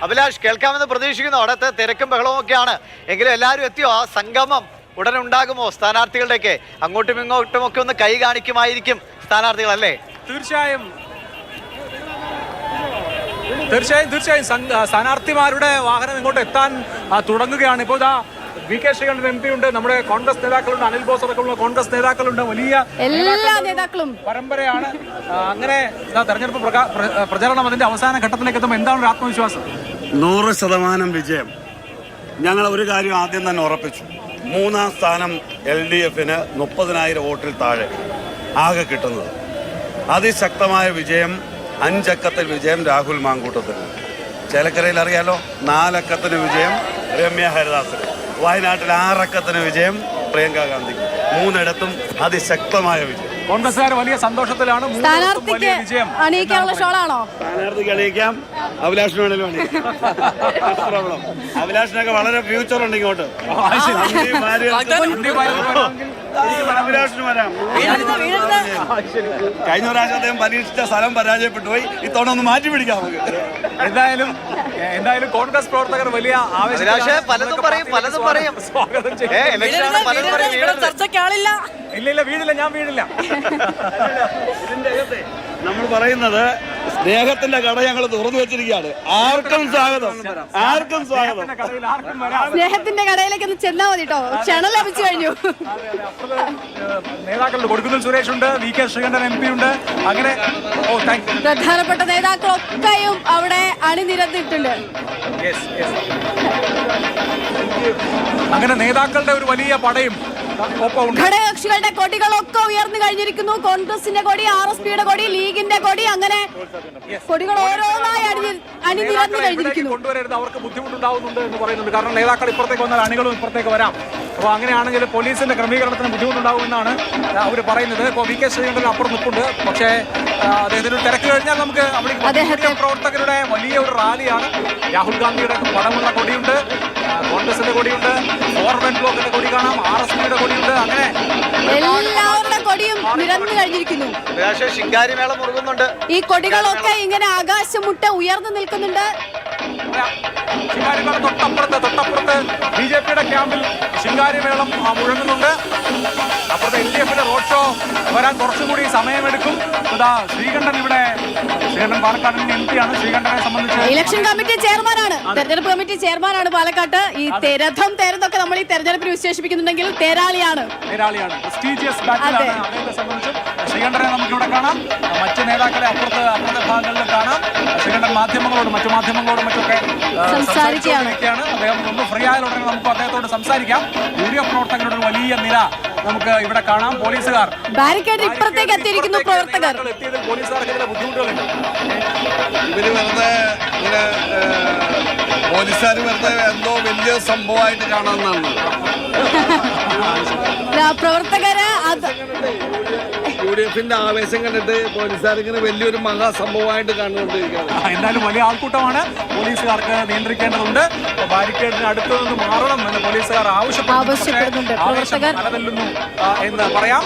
അഭിലാഷ്, കേൾക്കാമെന്ന് പ്രതീക്ഷിക്കുന്നു. അവിടുത്തെ തിരക്കും ബഹളവും ഒക്കെയാണ്. എങ്കിലും എല്ലാവരും എത്തിയോ? ആ സംഗമം ഉടനെ ഉണ്ടാകുമോ? സ്ഥാനാർത്ഥികളുടെയൊക്കെ അങ്ങോട്ടും ഇങ്ങോട്ടും ഒക്കെ ഒന്ന് കൈ കാണിക്കുമായിരിക്കും സ്ഥാനാർത്ഥികൾ, അല്ലേ? തീർച്ചയായും സ്ഥാനാർത്ഥിമാരുടെ വാഹനം ഇങ്ങോട്ട് എത്താൻ തുടങ്ങുകയാണ്. ഇപ്പോൾ ഇതാ VK ശ്രീകണ്ഠൻ MP ഉണ്ട്, നമ്മുടെ കോൺഗ്രസ് നേതാക്കളുണ്ട്, അനിൽ ബോസ് അടക്കമുള്ള കോൺഗ്രസ് നേതാക്കളുണ്ട്. വലിയ എല്ലാ നേതാക്കളും പരമ്പരയാണ്. അങ്ങനെ തെരഞ്ഞെടുപ്പ് പ്രചരണം അതിന്റെ അവസാന ഘട്ടത്തിലേക്ക് എത്തുമ്പോൾ എന്താണ് ഒരു ആത്മവിശ്വാസം? 100% വിജയം. ഞങ്ങൾ ഒരു കാര്യം ആദ്യം തന്നെ ഉറപ്പിച്ചു. 3-ാം സ്ഥാനം LDFന് 30,000 വോട്ടിൽ താഴെ ആകെ കിട്ടുന്നത്. അതിശക്തമായ വിജയം, 5 അക്കത്തിൽ വിജയം രാഹുൽ മാങ്കൂട്ടത്തിന്. ചേലക്കരയിൽ അറിയാലോ, 4 അക്കത്തിന് വിജയം രമ്യ ഹരിദാസിന്. വയനാട്ടിൽ 6 അക്കത്തിന് വിജയം പ്രിയങ്ക ഗാന്ധിക്ക്. 3ഇടത്തും അതിശക്തമായ വിജയം. കോൺഗ്രസ്സുകാർ വലിയ സന്തോഷത്തിലാണ്. സ്ഥാനാർത്ഥിക്ക് അണിയിക്കാനുള്ള ഷോളാണോ? സ്ഥാനാർത്ഥിക്ക് അണിയിക്കാം, അഭിലാഷിന് വേണേലും അണിയിക്കാം. അഭിലാഷിനൊക്കെ വളരെ ഫ്യൂച്ചർ ഉണ്ട് ഇങ്ങോട്ട്. അഭിലാഷിന് വരാം. കഴിഞ്ഞ പ്രാവശ്യം അദ്ദേഹം പരീക്ഷിച്ച സ്ഥലം പരാജയപ്പെട്ടു പോയി. ഇത്തവണ ഒന്ന് മാറ്റി പിടിക്കാം നമുക്ക്. എന്തായാലും കോൺഗ്രസ് പ്രവർത്തകർ വലിയ പലതും പറയും. സ്വാഗതം ചെയ്യും. ഇല്ല വീടില്ല, ഞാൻ വീടില്ല. നമ്മൾ പറയുന്നത് സ്നേഹത്തിന്റെ കട ഞങ്ങൾ തുറന്നു വെച്ചിരിക്കുകയാണ്. ആർക്കും സ്വാഗതം, ആർക്കും സ്വാഗതം. സ്നേഹത്തിന്റെ കടയിലേക്ക് ഒന്ന് ചെന്നാ മതി കേട്ടോ. ക്ഷണം ലഭിച്ചു കഴിഞ്ഞു. നേതാക്കളുണ്ട്, കൊടുക്കുന്നിൽ സുരേഷ് ഉണ്ട്, VK ശ്രീകണ്ഠൻ MP ഉണ്ട്. അങ്ങനെ പ്രധാനപ്പെട്ട നേതാക്കളൊക്കെയും അവിടെ അണിനിരന്നിട്ടുണ്ട്. അങ്ങനെ നേതാക്കളുടെ ഒരു വലിയ പടയും ഘടകകക്ഷികളുടെ കൊടികളൊക്കെ ഉയർന്നു കഴിഞ്ഞിരിക്കുന്നു. കോൺഗ്രസിന്റെ കൊടി, RSPയുടെ കൊടി, ലീഗിന്റെ കൊടി, അങ്ങനെ കൊടികൾ ഓരോന്നായി അണിനിരന്നു കഴിഞ്ഞിരിക്കുന്നു. കൊണ്ടുവരരുത്, അവർക്ക് ബുദ്ധിമുട്ടുണ്ടാവുന്നുണ്ട് എന്ന് പറയുന്നുണ്ട്. കാരണം നേതാക്കൾ ഇപ്പുറത്തേക്ക് വന്നാൽ അണികളും ഇപ്പുറത്തേക്ക് വരാം. അപ്പോൾ അങ്ങനെയാണെങ്കിൽ പോലീസിന്റെ ക്രമീകരണത്തിന് ബുദ്ധിമുട്ടുണ്ടാവുമെന്നാണ് അവർ പറയുന്നത്. ഇപ്പോൾ VK ശ്രീകണ്ഠൻ അപ്പുറം നിൽപ്പുണ്ട്. പക്ഷേ അദ്ദേഹത്തിന് തിരക്ക് കഴിഞ്ഞാൽ നമുക്ക് അവിടെ പ്രവർത്തകരുടെ വലിയ ഒരു റാലിയാണ്. രാഹുൽ ഗാന്ധിയുടെ പടമുള്ള കൊടിയുണ്ട്, കോൺഗ്രസിന്റെ കൊടിയുണ്ട്, ഫോർവേഡ് ബ്ലോക്കിന്റെ കൊടി കാണാം, RSPയുടെ കൊടിയുണ്ട്. അങ്ങനെ എല്ലാവരുടെ കൊടിയും നിരന്നു കഴിഞ്ഞിരിക്കുന്നു. ശിങ്കാരിമേളം മുറുകുന്നുണ്ട്. ഈ കൊടികളൊക്കെ ഇങ്ങനെ ആകാശമുട്ട ഉയർന്നു നിൽക്കുന്നുണ്ട്. ശിങ്കാരിമേളം തൊട്ടപ്പുറത്ത് BJPയുടെ ക്യാമ്പിൽ ശിങ്കാരിമേളം മുഴങ്ങുന്നുണ്ട്. അപ്പുറത്തെ LDFന്റെ റോഡ് ഷോ വരാൻ കുറച്ചുകൂടി സമയമെടുക്കും. ശ്രീകണ്ഠൻ പാലക്കാടിന്റെ MP ആണ്. ശ്രീകണ്ഠനെ സംബന്ധിച്ച് ഇലക്ഷൻ കമ്മിറ്റി ചെയർമാനാണ്, തെരഞ്ഞെടുപ്പ് കമ്മിറ്റി ചെയർമാനാണ് പാലക്കാട്ട്. ഈ തെരഞ്ഞെടുപ്പൊക്കെ നമ്മൾ ഈ തെരഞ്ഞെടുപ്പിന് വിശേഷിപ്പിക്കുന്നുണ്ടെങ്കിൽ തേരാളിയാണ്. പ്രസ്റ്റീജിയസ് ബാറ്റിലാണ്. അദ്ദേഹത്തെ സംബന്ധിച്ചും ശ്രീകണ്ഠനെ നമുക്ക് ഇവിടെ കാണാം. മറ്റ് നേതാക്കളെ അപ്പുറത്തെ ഭാഗങ്ങളിൽ കാണാം. ശ്രീകണ്ഠൻ മറ്റു മാധ്യമങ്ങളോടും മറ്റൊക്കെ സംസാരിക്കുകയാണ്. അദ്ദേഹം ഒന്ന് ഫ്രീ ആയാലുടനെ നമുക്ക് അദ്ദേഹത്തോട് സംസാരിക്കാം. UDF പ്രവർത്തകരുടെ ഒരു വലിയ നിര നമുക്ക് ഇവിടെ കാണാം. പോലീസുകാർ ബാരിക്കേഡ് ഇപ്പുറത്തേക്ക് എത്തിയിരിക്കുന്നു. പ്രവർത്തകർ എത്തിയതിൽ പോലീസുകാർക്ക് ചില ബുദ്ധിമുട്ടുകളുണ്ട്. ഇവര് വെറുതെ ഇങ്ങനെ പോലീസുകാർ വെറുതെ എന്തോ വലിയ സംഭവമായിട്ട് കാണാമെന്നാണ് പ്രവർത്തകര്. UDFന്റെ ആവേശം കണ്ടിട്ട് പോലീസുകാർ ഇങ്ങനെ വലിയൊരു മഹാസംഭവമായിട്ട് കാണുന്നുണ്ടിരിക്കുകയാണ്. എന്തായാലും വലിയ ആൾക്കൂട്ടമാണ്. പോലീസുകാർക്ക് നിയന്ത്രിക്കേണ്ടതുണ്ട്. ബാരിക്കേഡിന് അടുത്തു നിന്ന് മാറണം എന്ന് പോലീസുകാർ ആവശ്യപ്പെടുന്നുണ്ട്. പ്രവർത്തകർ എന്ന് പറയാം.